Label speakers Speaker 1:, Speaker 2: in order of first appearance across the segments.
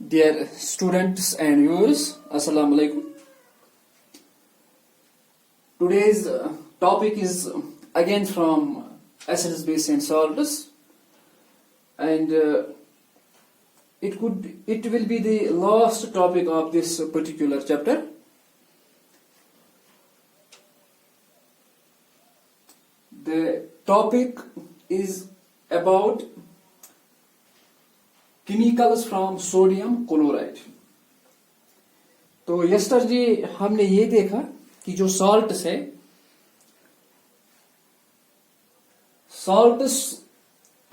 Speaker 1: Dear students and viewers, Assalamu alaikum. Today's topic is again from acids, base and salts, and it will be the last topic of this particular chapter. The topic is about chemicals from sodium chloride. तो yesterday हमने ये देखा कि जो salts है, salts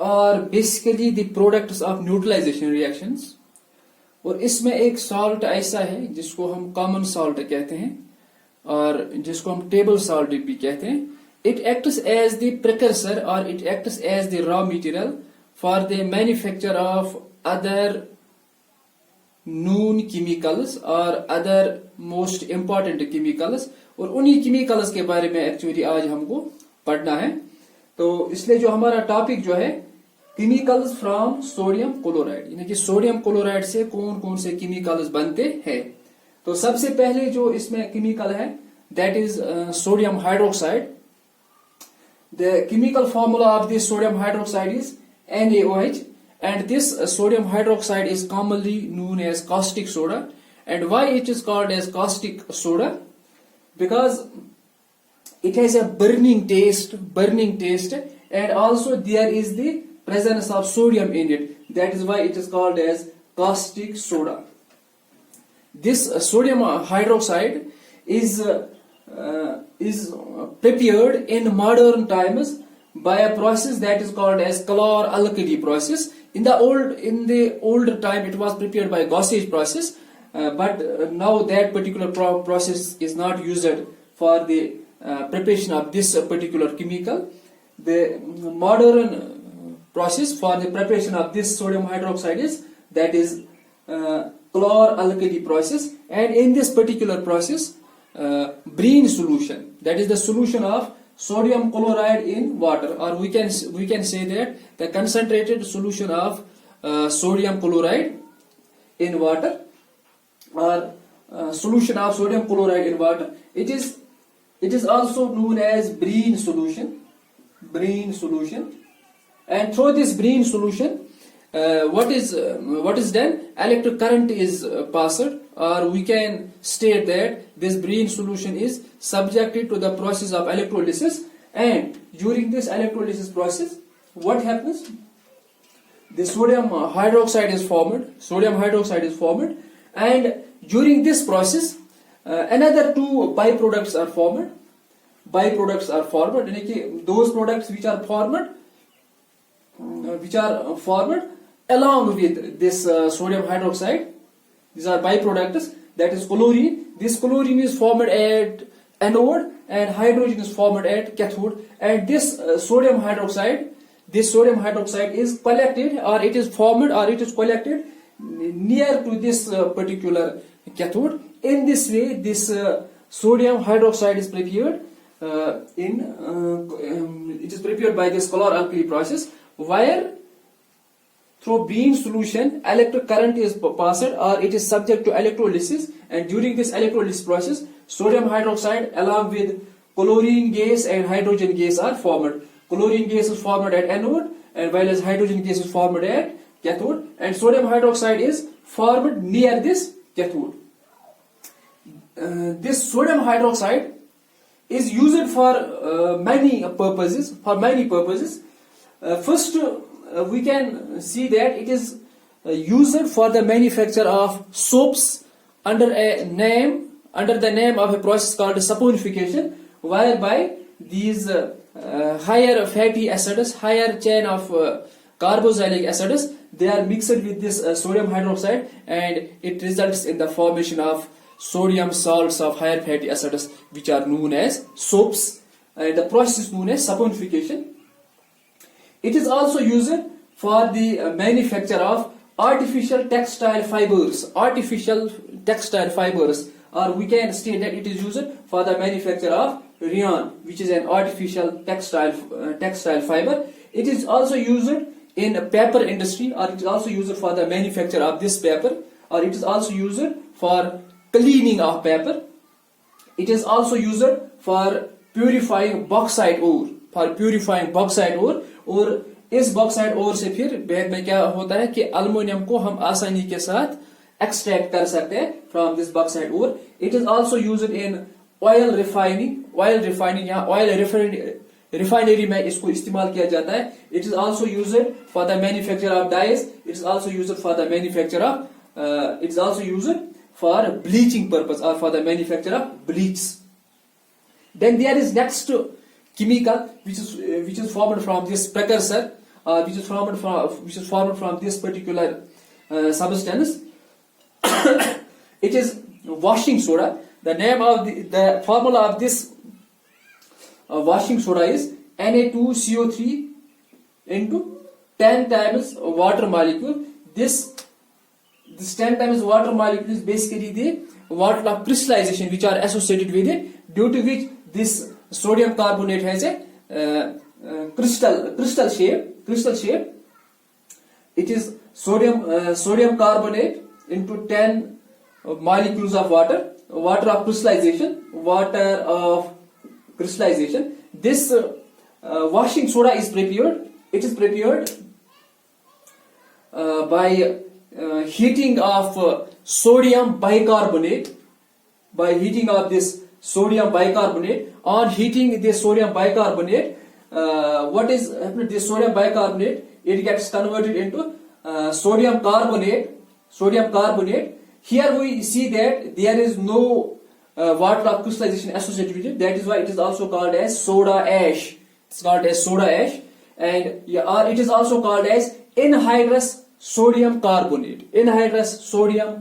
Speaker 1: are basically the products of neutralization reactions, और इसमें एक salt ऐसा है जिसको हम common salt कहते हैं और जिसको हम table salt भी कहते हैं. It acts as the precursor or it acts as the raw material for the manufacture of other known chemicals or other most important chemicals, और उन्हीं chemicals के बारे में एक्चुअली आज हमको पढ़ना है. तो इसलिए जो हमारा टॉपिक जो है chemicals from sodium chloride, यानी कि सोडियम क्लोराइड से कौन कौन से chemicals बनते हैं. तो सबसे पहले जो इसमें chemical है that is sodium hydroxide. The chemical formula of this sodium hydroxide is NaOH, and this sodium hydroxide is commonly known as caustic soda. And why it is called as caustic soda? Because it has a burning taste, and also there is the presence of sodium in it. That is why it is called as caustic soda. This sodium hydroxide is prepared in modern times by a process that is called as chlor-alkali process. In the older time it was prepared by Gaussian process, but now that particular process is not used for the preparation of this particular chemical. The modern process for the preparation of this sodium hydroxide is chlor-alkali process, and in this particular process brine solution, that is the solution of sodium chloride in water, or we can say that the concentrated solution of sodium chloride in water, or solution of sodium chloride in water, it is also known as brine solution. And through this brine solution what is done, electric current is passed, or we can state that this brine solution is subjected to the process of electrolysis, and during this electrolysis process what happens, the sodium hydroxide is formed, and during this process another two byproducts are formed, यानी कि those products which are formed along with this sodium hydroxide, these are byproducts, that is chlorine. This chlorine is formed at anode and hydrogen is formed at cathode, and this sodium hydroxide is collected, or it is formed, or it is collected near to this particular cathode. In this way this sodium hydroxide is prepared it is prepared by this chlor-alkali process, where through brine solution electric current is passed, or it is subject to electrolysis, and during this electrolysis process sodium hydroxide along with chlorine gas and hydrogen gas are formed. Chlorine gas is formed at anode, and while as hydrogen gas is formed at cathode, and sodium hydroxide is formed near this cathode. This sodium hydroxide is used for many purposes. First, we can see that it is used for the manufacture of soaps under the name of a process called saponification, whereby these higher fatty acids, higher chain of carboxylic acids, they are mixed with this sodium hydroxide, and it results in the formation of sodium salts of higher fatty acids, which are known as soaps. The process is known as saponification. It is also used for the manufacture of artificial textile fibers, or we can state that it is used for the manufacture of rayon, which is an artificial textile fiber. It is also used in paper industry, or it is also used for the manufacture of this paper, or it is also used for cleaning of paper. It is also used for purifying bauxite ore, और इस bauxite ओर से फिर बाद में क्या होता है कि अल्युमिनियम को हम आसानी के साथ एक्सट्रैक्ट कर सकते हैं from this bauxite ore. It is also used in oil refining या ऑयल रिफाइनरी में इसको इस्तेमाल किया जाता है. It is also used for the manufacture of dyes. It is also used for the manufacture of it is also used for bleaching purpose और for the manufacture of bleach. Then there is next chemical which is formed from this precursor, which is formed from this particular substance. It is washing soda. The name of the formula of this washing soda is Na2CO3 into 10 times water molecule. This 10 times water molecule is basically the water of crystallization which are associated with it, due to which this sodium carbonate has a crystal shape. It is sodium carbonate into 10 molecules of water of crystallization. This washing soda is prepared. It is prepared by heating of sodium bicarbonate. By heating of this sodium bicarbonate, on heating this sodium bicarbonate, what is happening? This sodium bicarbonate, it gets converted into sodium carbonate. Here we see that there is no water of crystallization associated with it. That is why it is also called as soda ash. It's called as soda ash, and or it is also called as anhydrous sodium carbonate. Anhydrous sodium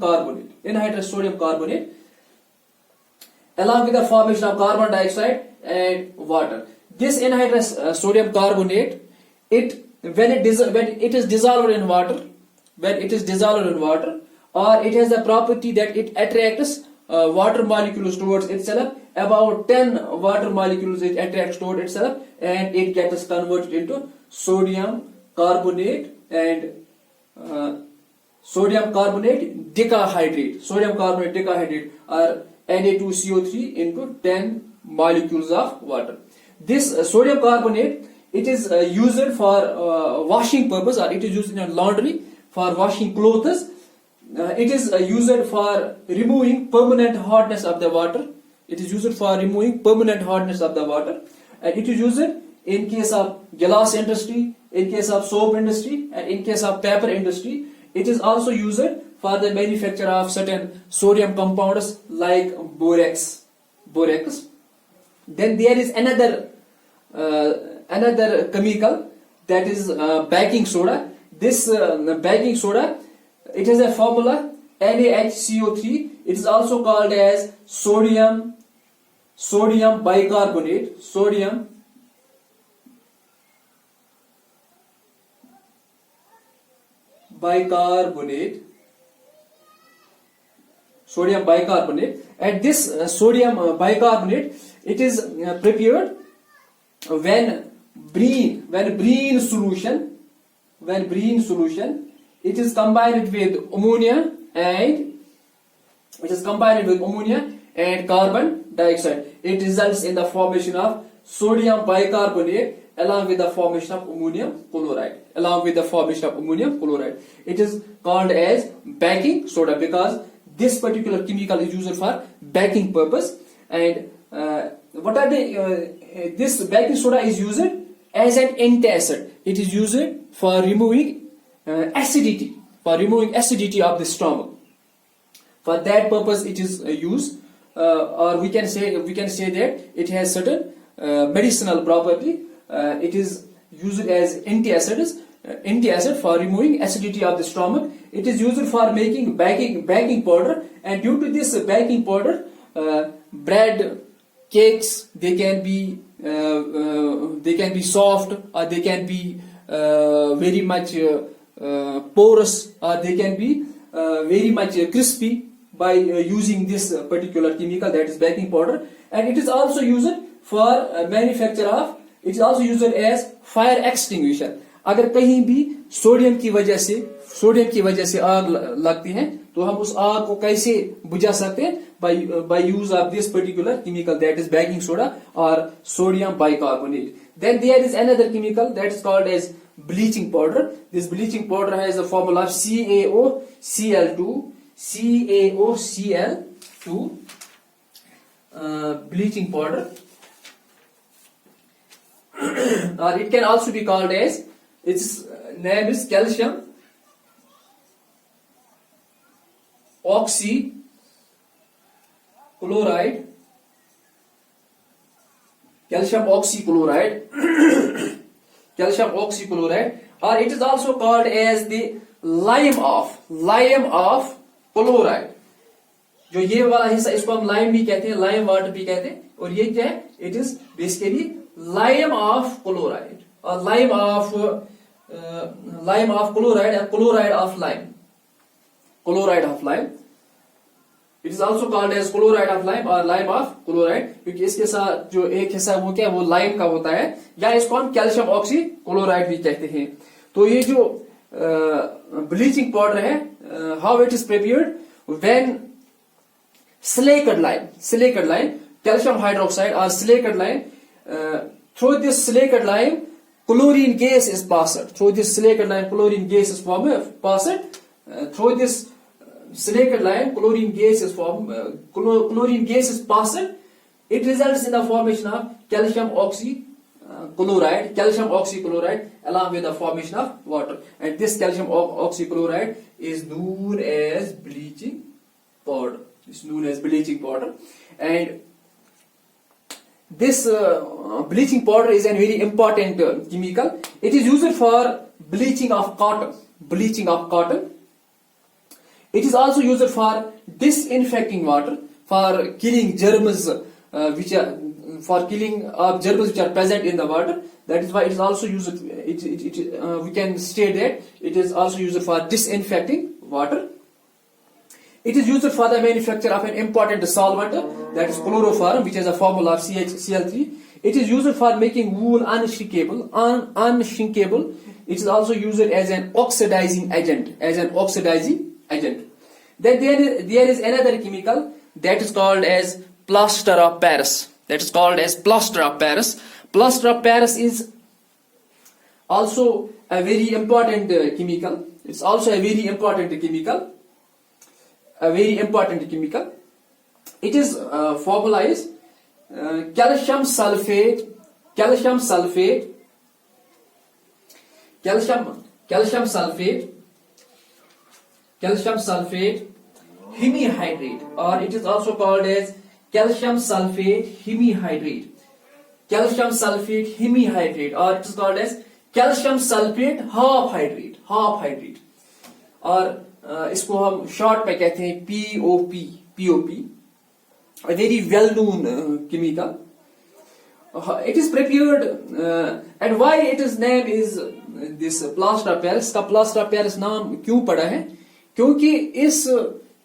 Speaker 1: carbonate. Along with the formation of carbon dioxide and water. This anhydrous sodium carbonate, when it is dissolved in water, or it has the property that it attracts water molecules towards itself. About 10 water molecules it attracts towards itself, and it gets converted into sodium carbonate and sodium carbonate decahydrate, or Na2CO3 into 10 molecules of water. This sodium carbonate, it is used for washing purpose, or it is used in laundry for washing clothes. It is used for removing permanent hardness of the water. And it is used in case of glass industry, in case of soap industry, and in case of paper industry. It is also used for the manufacture of certain sodium compounds like borax. Then there is another chemical, that is baking soda. This baking soda, it has a formula NaHCO3. It is also called as sodium bicarbonate. Sodium bicarbonate, and this sodium bicarbonate, it is prepared when brine solution, it is combined with ammonia and carbon dioxide. It results in the formation of sodium bicarbonate along with the formation of ammonium chloride. It is called as baking soda because this particular chemical is used for baking purpose. And this baking soda is used as an antacid. It is used for removing acidity of the stomach. For that purpose it is used, or we can say that it has certain medicinal property. It is used as antacid for removing acidity of the stomach. It is used for making baking powder, and due to this baking powder, bread, cakes, they can be soft, or they can be very much porous, or they can be very much crispy by using this particular chemical, that is baking powder. And it is also used for manufacture of, it is also used as fire extinguisher. अगर कहीं भी sodium की वजह से आग लगती है तो हम उस आग को कैसे बुझा सकते हैं? By use of this particular chemical, that is baking soda और sodium bicarbonate. Then there is another chemical that is called as bleaching powder. This bleaching powder has a formula of CaOCl2, CaOCl2, bleaching powder. Or it can also be called as, its name is calcium oxychloride, calcium oxychloride, calcium oxychloride, or it is also called as the lime of chloride. जो ये वाला हिस्सा, इसको हम lime भी कहते हैं, lime water भी कहते हैं, और ये क्या है? It is basically lime of chloride, और lime of chloride, chloride of lime, chloride of lime. It is also called as chloride of lime और लाइम ऑफ क्लोराइड, क्योंकि इसके साथ जो एक हिस्सा वो क्या, वो लाइम का होता है, या इसको हम कैल्शियम ऑक्सी क्लोराइड भी कहते हैं. तो ये जो ब्लीचिंग पाउडर है, how it is prepared? When silicate lime, calcium hydroxide or silicate lime, through this silicate lime chlorine gas is passed, through this silicate lime chlorine gas is passed, through this silicate lime chlorine gas is passed. It results in the formation of calcium oxychloride along with the formation of water, and this calcium oxychloride is known as bleaching powder. It's known as bleaching powder, and this bleaching powder is a very important chemical. It is used for bleaching of cotton. It is also used for disinfecting water, for killing germs, which are present in the water. That is why it is also used. We can state that it is also used for disinfecting water. It is used for the manufacture of an important solvent, that is chloroform, which has a formula of CHCl3. It is used for making wool unshrinkable. It is also used as an oxidizing agent. Then there is another chemical that is called as plaster of Paris. Plaster of Paris is also a very important chemical. It's also a very important chemical. It is formula is calcium sulfate, hemihydrate, or it is also called as calcium sulfate hemihydrate, or it is called as calcium sulfate half hydrate, और इसको हम short में कहते हैं POP, a very well known chemical. It is prepared, and why its name is this plaster of Paris? का plaster of Paris नाम क्यों पड़ा है? क्योंकि इस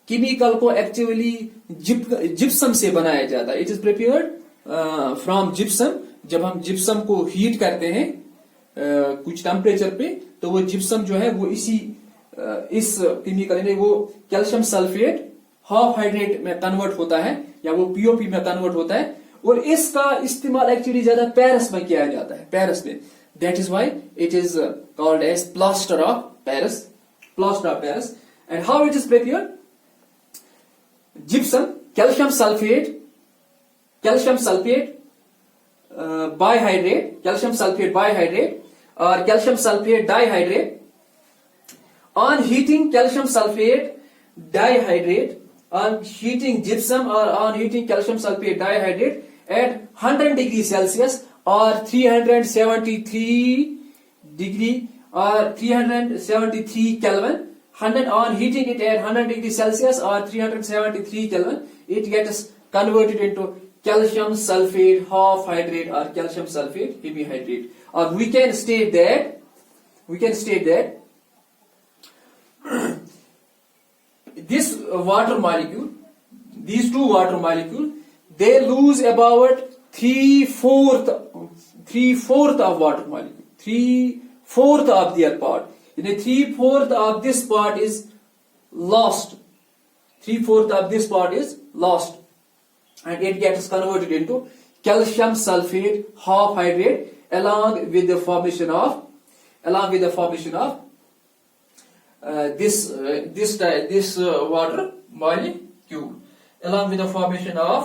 Speaker 1: केमिकल को एक्चुअली जिप्सम से बनाया जाता है. It is prepared from gypsum. जब हम जिप्सम को हीट करते हैं कुछ टेम्परेचर पे, तो वो जिप्सम जो है वो इस केमिकल में वो कैल्शियम सल्फेट हाफ हाइड्रेट में कन्वर्ट होता है, या वो POP में कन्वर्ट होता है, और इसका इस्तेमाल एक्चुअली ज्यादा पेरिस में किया जाता है, पेरिस में. That is why it is called as plaster of Paris. And how it is prepared? Gypsum, calcium sulphate bihydrate, और calcium sulphate dihydrate. On heating calcium sulfate dihydrate, on heating gypsum or on heating calcium sulfate dihydrate at 100 degrees Celsius or 373 Kelvin, on heating it at 100 degrees Celsius or 373 Kelvin, it gets converted into calcium sulfate half hydrate or calcium sulfate hemihydrate. Or we can state that these two water molecules, they lose about 3/4 of water molecule, 3/4 of their part. 3/4 of this part is lost 3/4 of this part is lost, and it gets converted into calcium sulfate half hydrate along with the formation of this water molecule, along with the formation of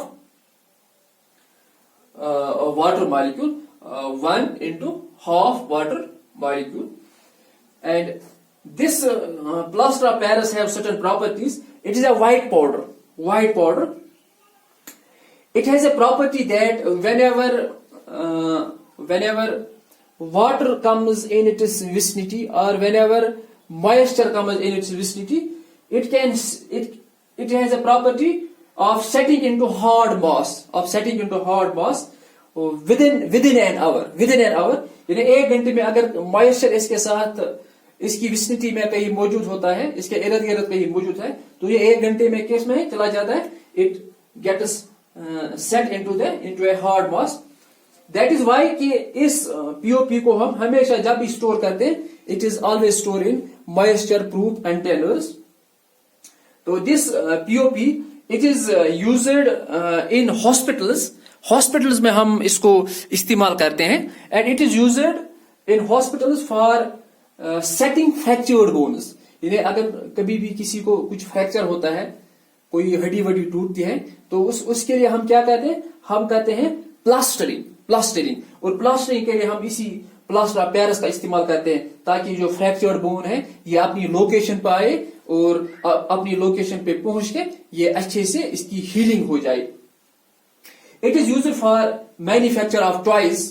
Speaker 1: water molecule, 1 into half water molecule. And this plaster of Paris have certain properties. It is a white powder. It has a property that whenever water comes in its vicinity, or whenever moisture comes in its vicinity, it has a property of setting into hard mass, within an hour. यानी 1 घंटे में अगर moisture इसके साथ इसकी vicinity में कहीं मौजूद होता है, इसके इर्द गिर्द कहीं मौजूद है, तो ये 1 घंटे में किस में चला जाता है, it gets set into a hard mass. That is why कि इस पीओपी को हम हमेशा जब भी स्टोर करते हैं, it is always store in moisture proof containers. तो this POP it is used in hospitals में हम इसको इस्तेमाल करते हैं. And it is used in hospitals for setting fractured bones. यानी अगर कभी भी किसी को कुछ फ्रैक्चर होता है, कोई हड्डी वड्डी टूटती है, तो उसके लिए हम क्या करते हैं, हम कहते हैं प्लास्टरिंग. और प्लास्टरिंग के लिए हम इसी प्लास्टर ऑफ पेरिस का इस्तेमाल करते हैं, ताकि जो फ्रैक्चर्ड बोन है ये अपनी लोकेशन पे आए और अपनी लोकेशन पे पहुंच के ये अच्छे से इसकी हीलिंग हो जाए. It is used for manufacture of toys.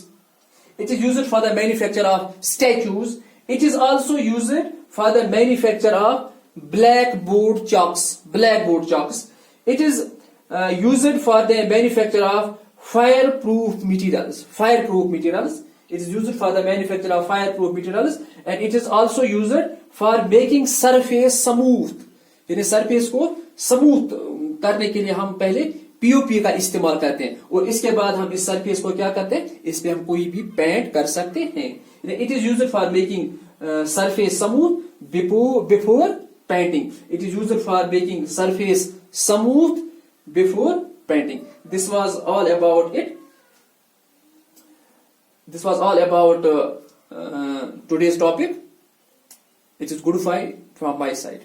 Speaker 1: It is used for the manufacture of statues. It is also used for the manufacture of blackboard chalks. It is used for the manufacture of fireproof materials. It is used for the manufacture of fireproof materials, and it is also used for making surface smooth. यानी surface को smooth करने के लिए हम पहले POP का इस्तेमाल करते हैं, और इसके बाद हम इस सरफेस को क्या करते हैं, इस पे हम कोई भी पेंट कर सकते हैं. It is used for making surface smooth before painting. It is used for making surface smooth before painting. This was all about it. This was all about today's topic. It is goodbye from my side.